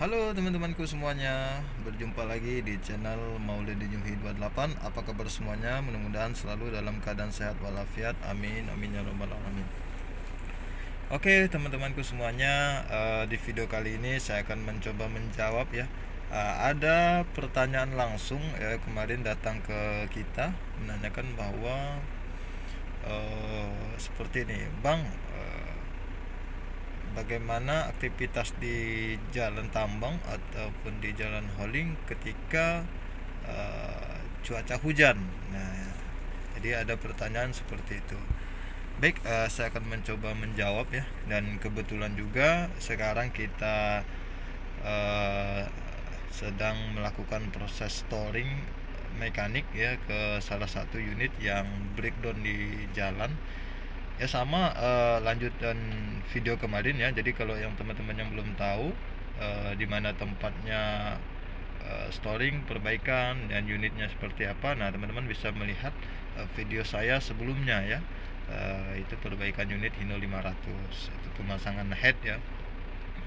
Halo teman-temanku semuanya, berjumpa lagi di channel Maulidi Juhi 28. Apa kabar semuanya? Mudah-mudahan selalu dalam keadaan sehat walafiat. Amin, amin ya rabbal alamin. Oke teman-temanku semuanya, di video kali ini saya akan mencoba menjawab ya. Ada pertanyaan langsung kemarin datang ke kita menanyakan bahwa seperti ini, Bang, bagaimana aktivitas di jalan tambang ataupun di jalan hauling ketika cuaca hujan. Nah, jadi ada pertanyaan seperti itu. Baik, saya akan mencoba menjawab ya. Dan kebetulan juga sekarang kita sedang melakukan proses storing mekanik ya ke salah satu unit yang breakdown di jalan. Ya sama lanjutan video kemarin ya. Jadi kalau yang teman-teman yang belum tahu di mana tempatnya storing, perbaikan dan unitnya seperti apa, nah teman-teman bisa melihat video saya sebelumnya ya. Itu perbaikan unit Hino 500, itu pemasangan head ya.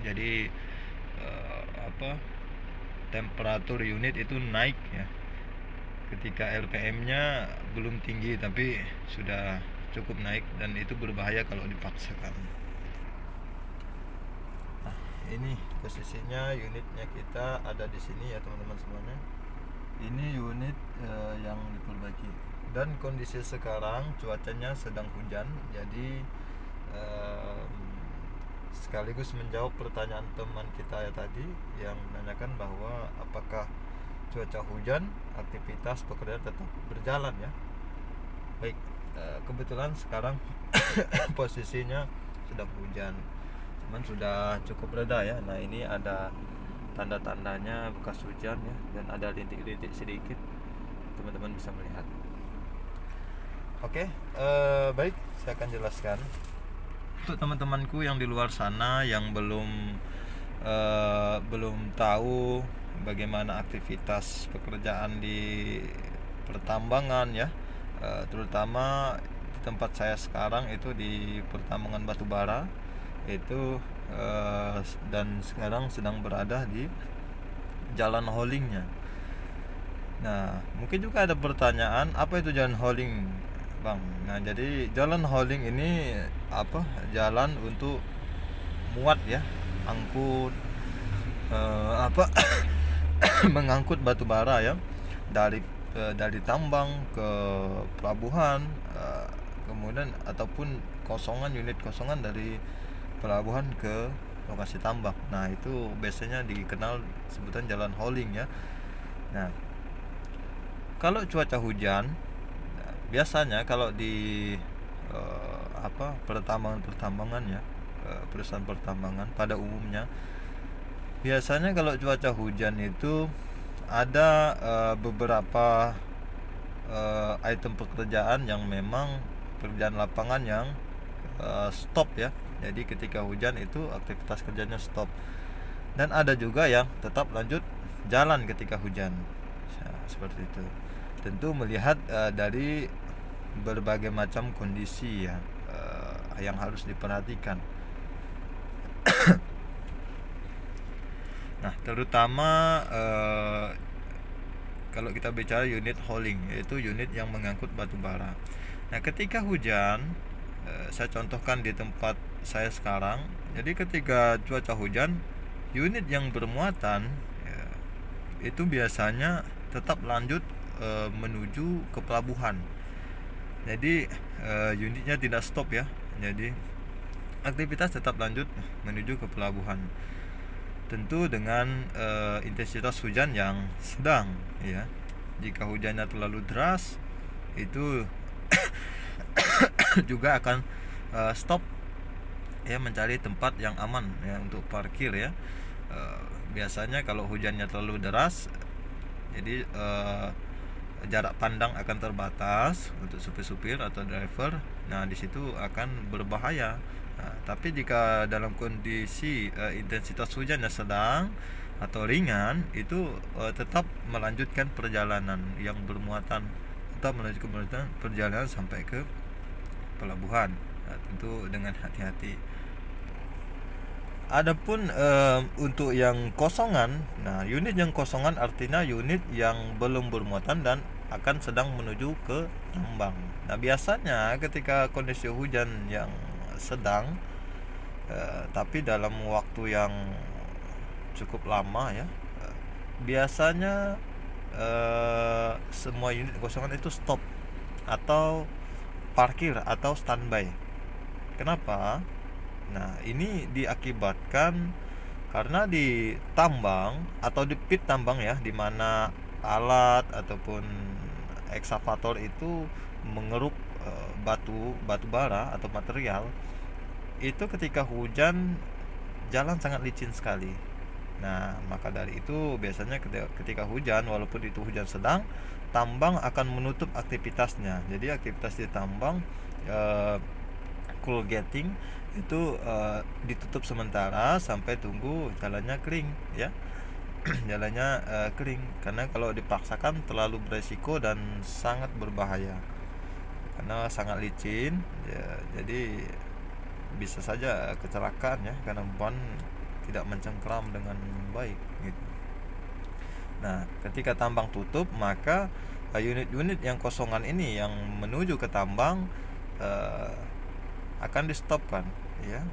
Jadi temperatur unit itu naik ya ketika RPM-nya belum tinggi tapi sudah cukup naik, dan itu berbahaya kalau dipaksakan. Nah, ini posisinya unitnya kita ada di sini ya teman-teman semuanya. Ini unit yang diperbaiki, dan kondisi sekarang cuacanya sedang hujan. Jadi sekaligus menjawab pertanyaan teman kita ya tadi yang menanyakan bahwa apakah cuaca hujan aktivitas pekerjaan tetap berjalan ya. Baik, kebetulan sekarang posisinya sedang hujan, cuman sudah cukup reda ya. Nah ini ada tanda-tandanya bekas hujan ya, dan ada rintik-rintik sedikit, teman-teman bisa melihat. Oke, baik, saya akan jelaskan untuk teman-temanku yang di luar sana yang belum tahu bagaimana aktivitas pekerjaan di pertambangan ya, terutama di tempat saya sekarang itu di pertambangan batu bara itu, dan sekarang sedang berada di jalan haulingnya. Nah mungkin juga ada pertanyaan, apa itu jalan hauling, Bang? Nah jadi jalan hauling ini jalan untuk muat ya, angkut mengangkut batu bara ya dari tambang ke pelabuhan, kemudian ataupun unit kosongan dari pelabuhan ke lokasi tambang. Nah itu biasanya dikenal sebutan jalan hauling ya. Nah kalau cuaca hujan, biasanya kalau di pertambangan ya, perusahaan pertambangan pada umumnya, biasanya kalau cuaca hujan itu ada beberapa item pekerjaan yang memang pekerjaan lapangan yang stop ya. Jadi ketika hujan itu aktivitas kerjanya stop, dan ada juga yang tetap lanjut jalan ketika hujan. Nah, seperti itu. Tentu melihat dari berbagai macam kondisi ya yang harus diperhatikan. Nah terutama kalau kita bicara unit hauling, yaitu unit yang mengangkut batu bara. Nah ketika hujan, saya contohkan di tempat saya sekarang. Jadi ketika cuaca hujan, unit yang bermuatan ya, itu biasanya tetap lanjut menuju ke pelabuhan. Jadi unitnya tidak stop ya. Jadi aktivitas tetap lanjut menuju ke pelabuhan. Tentu dengan intensitas hujan yang sedang ya. Jika hujannya terlalu deras, itu juga akan stop ya, mencari tempat yang aman ya untuk parkir ya. Biasanya kalau hujannya terlalu deras, jadi jarak pandang akan terbatas untuk supir-supir atau driver. Nah di situ akan berbahaya. Nah, tapi jika dalam kondisi intensitas hujannya sedang atau ringan, itu tetap melanjutkan perjalanan yang bermuatan, tetap melanjutkan perjalanan sampai ke pelabuhan. Nah, tentu dengan hati-hati. Adapun untuk yang kosongan, nah unit yang kosongan artinya unit yang belum bermuatan dan akan sedang menuju ke tambang. Nah biasanya ketika kondisi hujan yang sedang, tapi dalam waktu yang cukup lama ya, biasanya semua unit kosongan itu stop atau parkir atau standby. Kenapa? Nah, ini diakibatkan karena di tambang atau di pit tambang ya, di mana alat ataupun ekskavator itu mengeruk batu bara atau material, itu ketika hujan jalan sangat licin sekali. Nah, maka dari itu biasanya ketika hujan, walaupun itu hujan sedang, tambang akan menutup aktivitasnya. Jadi aktivitas di tambang, cool getting itu ditutup sementara sampai tunggu jalannya kering ya. Jalannya kering, karena kalau dipaksakan terlalu beresiko dan sangat berbahaya karena sangat licin ya, jadi bisa saja kecelakaan ya, karena ban tidak mencengkram dengan baik gitu. Nah, ketika tambang tutup, maka unit-unit yang kosongan ini yang menuju ke tambang akan di stopkan ya,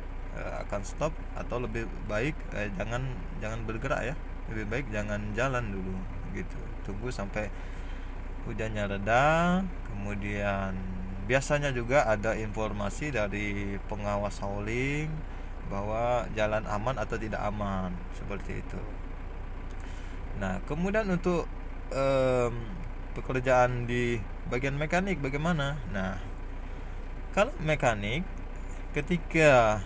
akan stop, atau lebih baik jangan bergerak ya, lebih baik jangan jalan dulu gitu, tunggu sampai hujannya reda. Kemudian biasanya juga ada informasi dari pengawas hauling bahwa jalan aman atau tidak aman, seperti itu. Nah, kemudian untuk pekerjaan di bagian mekanik bagaimana? Nah, kalau mekanik, ketika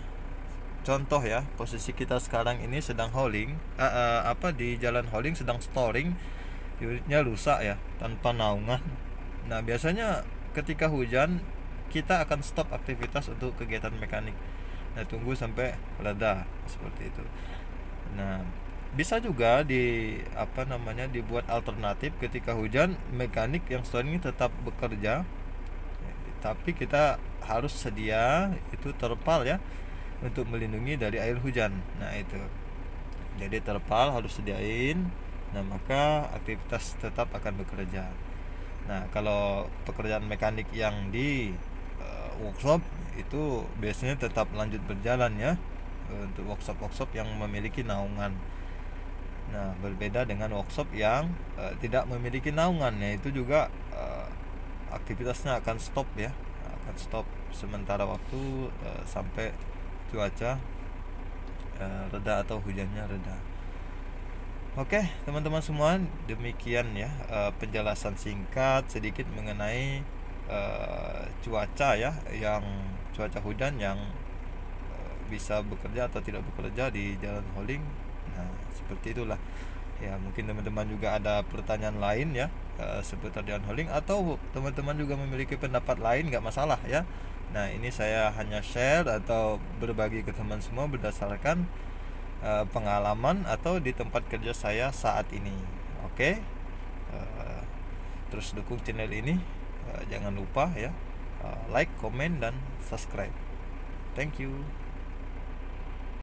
contoh ya, posisi kita sekarang ini sedang hauling, di jalan hauling sedang storing, unitnya rusak ya, tanpa naungan. Nah, biasanya ketika hujan kita akan stop aktivitas untuk kegiatan mekanik. Nah, tunggu sampai reda, seperti itu. Nah, bisa juga dibuat alternatif ketika hujan, mekanik yang storing tetap bekerja, tapi kita harus sedia itu terpal ya, untuk melindungi dari air hujan. Nah itu, jadi terpal harus sediain. Nah maka aktivitas tetap akan bekerja. Nah kalau pekerjaan mekanik yang di workshop itu biasanya tetap lanjut berjalan ya, untuk workshop yang memiliki naungan. Nah berbeda dengan workshop yang tidak memiliki naungan, ya itu juga aktivitasnya akan stop ya, akan stop sementara waktu sampai cuaca reda atau hujannya reda. Oke teman-teman semua, demikian ya penjelasan singkat sedikit mengenai cuaca ya, yang cuaca hujan yang bisa bekerja atau tidak bekerja di jalan hauling. Nah seperti itulah ya. Mungkin teman-teman juga ada pertanyaan lain ya seputar jalan hauling, atau teman-teman juga memiliki pendapat lain, nggak masalah ya. Nah ini saya hanya share atau berbagi ke teman semua berdasarkan pengalaman atau di tempat kerja saya saat ini. Oke, terus dukung channel ini, jangan lupa ya, like, comment, dan subscribe. Thank you.